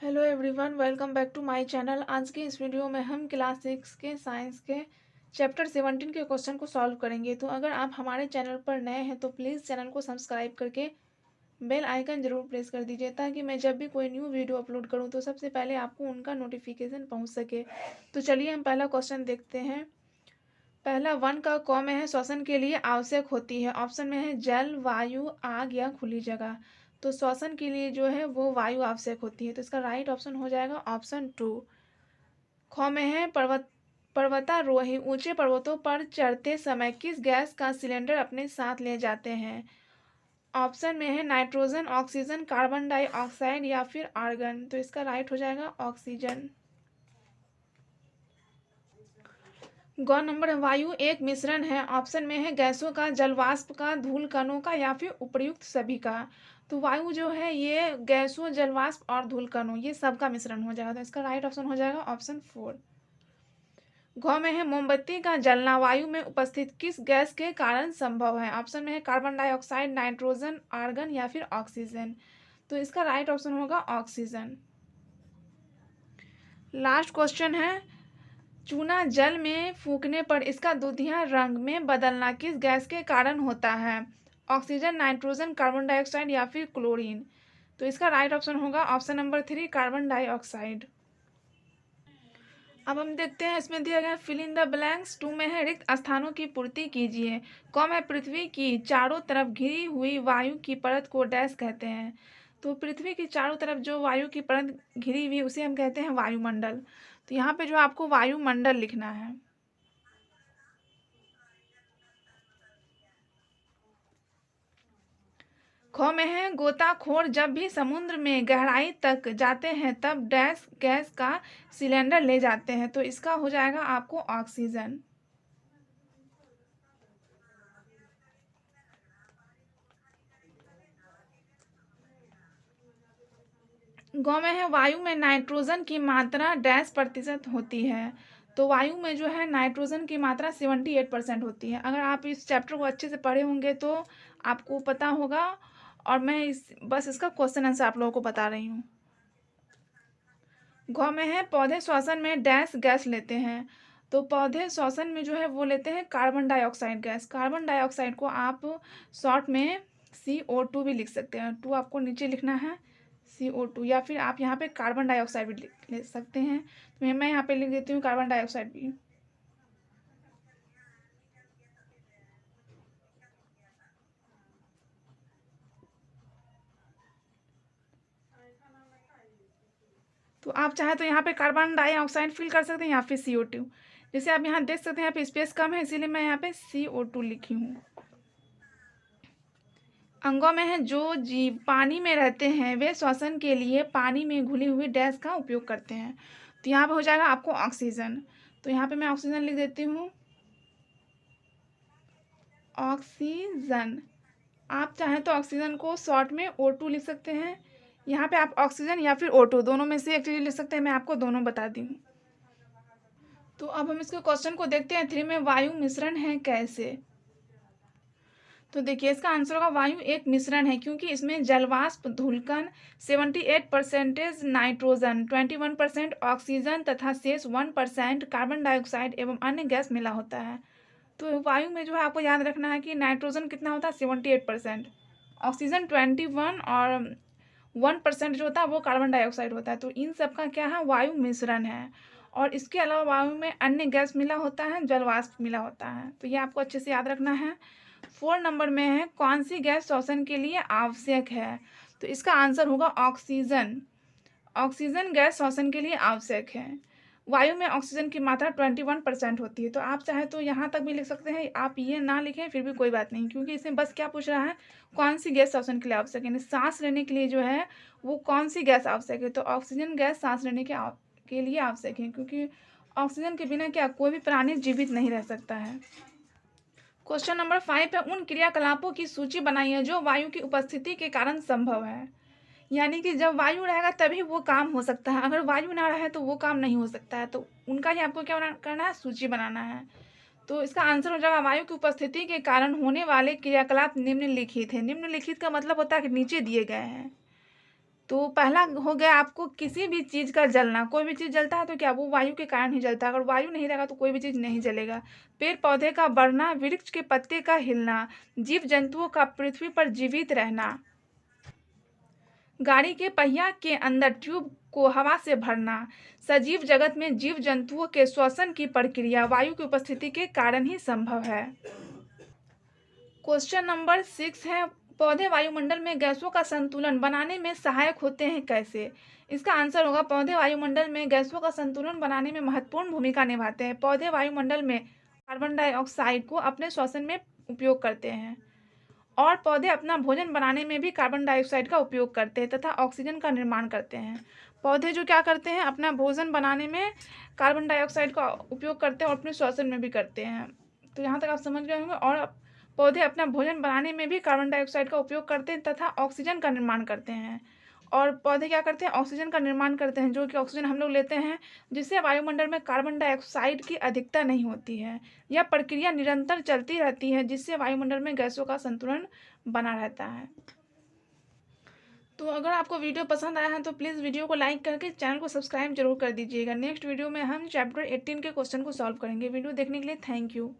Hello everyone, welcome back to my channel. आज के इस वीडियो में हम क्लास 6 के साइंस के चैप्टर 17 के क्वेश्चन को सॉल्व करेंगे। तो अगर आप हमारे चैनल पर नए हैं तो प्लीज़ चैनल को सब्सक्राइब करके बेल आइकन ज़रूर प्रेस कर दीजिए, ताकि मैं जब भी कोई न्यू वीडियो अपलोड करूं तो सबसे पहले आपको उनका नोटिफिकेशन पहुंच सके। तो चलिए हम पहला क्वेश्चन देखते हैं। पहला 1 का क में है, श्वसन के लिए आवश्यक होती है। ऑप्शन में है जल, वायु, आग या खुली जगह। तो श्वसन के लिए जो है वो वायु आवश्यक होती है, तो इसका राइट ऑप्शन हो जाएगा ऑप्शन 2। ख में है, पर्वतारोही ऊंचे पर्वतों पर चढ़ते समय किस गैस का सिलेंडर अपने साथ ले जाते हैं। ऑप्शन में है नाइट्रोजन, ऑक्सीजन, कार्बन डाइऑक्साइड या फिर आर्गन। तो इसका राइट हो जाएगा ऑक्सीजन। ग नंबर है, वायु एक मिश्रण है। ऑप्शन में है गैसों का, जलवाष्प का, धूल कणों का या फिर उपयुक्त सभी का। तो वायु जो है ये गैसों, जलवाष्प और धूल कणों ये सब का मिश्रण हो जाएगा। तो इसका राइट ऑप्शन हो जाएगा ऑप्शन 4। घ में है, मोमबत्ती का जलना वायु में उपस्थित किस गैस के कारण संभव है। ऑप्शन में है कार्बन डाइऑक्साइड, नाइट्रोजन, आर्गन या फिर ऑक्सीजन। तो इसका राइट ऑप्शन होगा ऑक्सीजन। लास्ट क्वेश्चन है, चूना जल में फूंकने पर इसका दूधिया रंग में बदलना किस गैस के कारण होता है। ऑक्सीजन, नाइट्रोजन, कार्बन डाइऑक्साइड या फिर क्लोरीन। तो इसका राइट ऑप्शन होगा ऑप्शन नंबर 3, कार्बन डाइऑक्साइड। अब हम देखते हैं, इसमें दिया गया फिल इन द ब्लैंक्स। 2 में है, रिक्त स्थानों की पूर्ति कीजिए। क में पृथ्वी की चारों तरफ घिरी हुई वायु की परत को डैश कहते हैं। तो पृथ्वी की चारों तरफ जो वायु की परत घिरी हुई उसे हम कहते हैं वायुमंडल। तो यहाँ पे जो आपको वायुमंडल लिखना है। ख में है, गोताखोर जब भी समुद्र में गहराई तक जाते हैं तब डैश गैस का सिलेंडर ले जाते हैं। तो इसका हो जाएगा आपको ऑक्सीजन। ग में है, वायु में नाइट्रोजन की मात्रा डैश प्रतिशत होती है। तो वायु में जो है नाइट्रोजन की मात्रा 78% होती है। अगर आप इस चैप्टर को अच्छे से पढ़े होंगे तो आपको पता होगा, और मैं बस इसका क्वेश्चन आंसर आप लोगों को बता रही हूँ। घ में है, पौधे श्वसन में डैश गैस लेते हैं। तो पौधे श्वसन में जो है वो लेते हैं carbon dioxide gas. Carbon dioxide को आप शॉर्ट में CO2 भी लिख सकते हैं। 2 आपको नीचे लिखना है, CO2, या फिर आप यहाँ पे कार्बन डाइऑक्साइड भी लिख सकते हैं। तो मैं यहाँ पे लिख देती हूँ कार्बन डाइऑक्साइड भी। तो आप चाहे तो यहाँ पे कार्बन डाइऑक्साइड फिल कर सकते हैं या फिर CO2। जैसे आप यहाँ देख सकते हैं यहाँ पे स्पेस कम है, इसीलिए मैं यहाँ पे CO2 लिखी हूँ। अंगों में है, जो जीव पानी में रहते हैं वे श्वसन के लिए पानी में घुली हुई डैश का उपयोग करते हैं। तो यहाँ पे हो जाएगा आपको ऑक्सीजन। तो यहाँ पे मैं ऑक्सीजन लिख देती हूँ, ऑक्सीजन। आप चाहें तो ऑक्सीजन को शॉर्ट में O2 लिख सकते हैं। यहाँ पे आप ऑक्सीजन या फिर O2 दोनों में से एक चीज लिख सकते हैं। मैं आपको दोनों बता दी हूँ। तो अब हम इसके क्वेश्चन को देखते हैं। 3 में वायु मिश्रण है कैसे। तो देखिए इसका आंसर होगा वायु एक मिश्रण है, क्योंकि इसमें जलवाष्प, धूलकण, 78% नाइट्रोजन, 21% ऑक्सीजन तथा शेष 1% कार्बन डाइऑक्साइड एवं अन्य गैस मिला होता है। तो वायु में जो है आपको याद रखना है कि नाइट्रोजन कितना होता है 78%, ऑक्सीजन 21 और 1% जो होता है वो कार्बन डाइऑक्साइड होता है। तो इन सब का क्या है, वायु मिश्रण है। और इसके अलावा वायु में अन्य गैस मिला होता है, जलवाष्प मिला होता है। तो ये आपको अच्छे से याद रखना है। 4 नंबर में है, कौन सी गैस श्वसन के लिए आवश्यक है। तो इसका आंसर होगा ऑक्सीजन। ऑक्सीजन गैस श्वसन के लिए आवश्यक है। वायु में ऑक्सीजन की मात्रा 21% होती है। तो आप चाहे तो यहाँ तक भी लिख सकते हैं, आप ये ना लिखें फिर भी कोई बात नहीं, क्योंकि इसमें बस क्या पूछ रहा है, कौन सी गैस श्वसन के लिए आवश्यक है, यानी सांस लेने के लिए जो है वो कौन सी गैस आवश्यक है। तो ऑक्सीजन गैस सांस लेने के लिए आवश्यक है, क्योंकि ऑक्सीजन के बिना क्या कोई भी प्राणी जीवित नहीं रह सकता है। क्वेश्चन नंबर 5 है, उन क्रियाकलापों की सूची बनाई है जो वायु की उपस्थिति के कारण संभव है। यानी कि जब वायु रहेगा तभी वो काम हो सकता है, अगर वायु ना रहे तो वो काम नहीं हो सकता है। तो उनका ही आपको क्या करना है, सूची बनाना है। तो इसका आंसर हो जाएगा, वायु की उपस्थिति के कारण होने वाले क्रियाकलाप निम्नलिखित है। निम्नलिखित का मतलब होता है कि नीचे दिए गए हैं। तो पहला हो गया आपको किसी भी चीज़ का जलना। कोई भी चीज़ जलता है तो क्या वो वायु के कारण ही जलता है। अगर वायु नहीं रहेगा तो कोई भी चीज़ नहीं जलेगा। पेड़ पौधे का बढ़ना, वृक्ष के पत्ते का हिलना, जीव जंतुओं का पृथ्वी पर जीवित रहना, गाड़ी के पहिया के अंदर ट्यूब को हवा से भरना, सजीव जगत में जीव जंतुओं के श्वसन की प्रक्रिया वायु की उपस्थिति के कारण ही संभव है। क्वेश्चन नंबर 6 है, पौधे वायुमंडल में गैसों का संतुलन बनाने में सहायक होते हैं कैसे? इसका आंसर होगा पौधे वायुमंडल में गैसों का संतुलन बनाने में महत्वपूर्ण भूमिका निभाते हैं। पौधे वायुमंडल में कार्बन डाइऑक्साइड को अपने श्वसन में उपयोग करते हैं और पौधे अपना भोजन बनाने में भी कार्बन डाइऑक्साइड का उपयोग करते हैं तथा ऑक्सीजन का निर्माण करते हैं। पौधे जो क्या करते हैं, अपना भोजन बनाने में कार्बन डाइऑक्साइड का उपयोग करते हैं और अपने श्वसन में भी करते हैं। तो यहाँ तक आप समझ गए होंगे। और पौधे अपना भोजन बनाने में भी कार्बन डाइऑक्साइड का उपयोग करते हैं तथा ऑक्सीजन का निर्माण करते हैं। और पौधे क्या करते हैं, ऑक्सीजन का निर्माण करते हैं, जो कि ऑक्सीजन हम लोग लेते हैं, जिससे वायुमंडल में कार्बन डाइऑक्साइड की अधिकता नहीं होती है। यह प्रक्रिया निरंतर चलती रहती है जिससे वायुमंडल में गैसों का संतुलन बना रहता है। तो अगर आपको वीडियो पसंद आया है तो प्लीज़ वीडियो को लाइक करके चैनल को सब्सक्राइब जरूर कर दीजिएगा। नेक्स्ट वीडियो में हम चैप्टर 18 के क्वेश्चन को सॉल्व करेंगे। वीडियो देखने के लिए थैंक यू।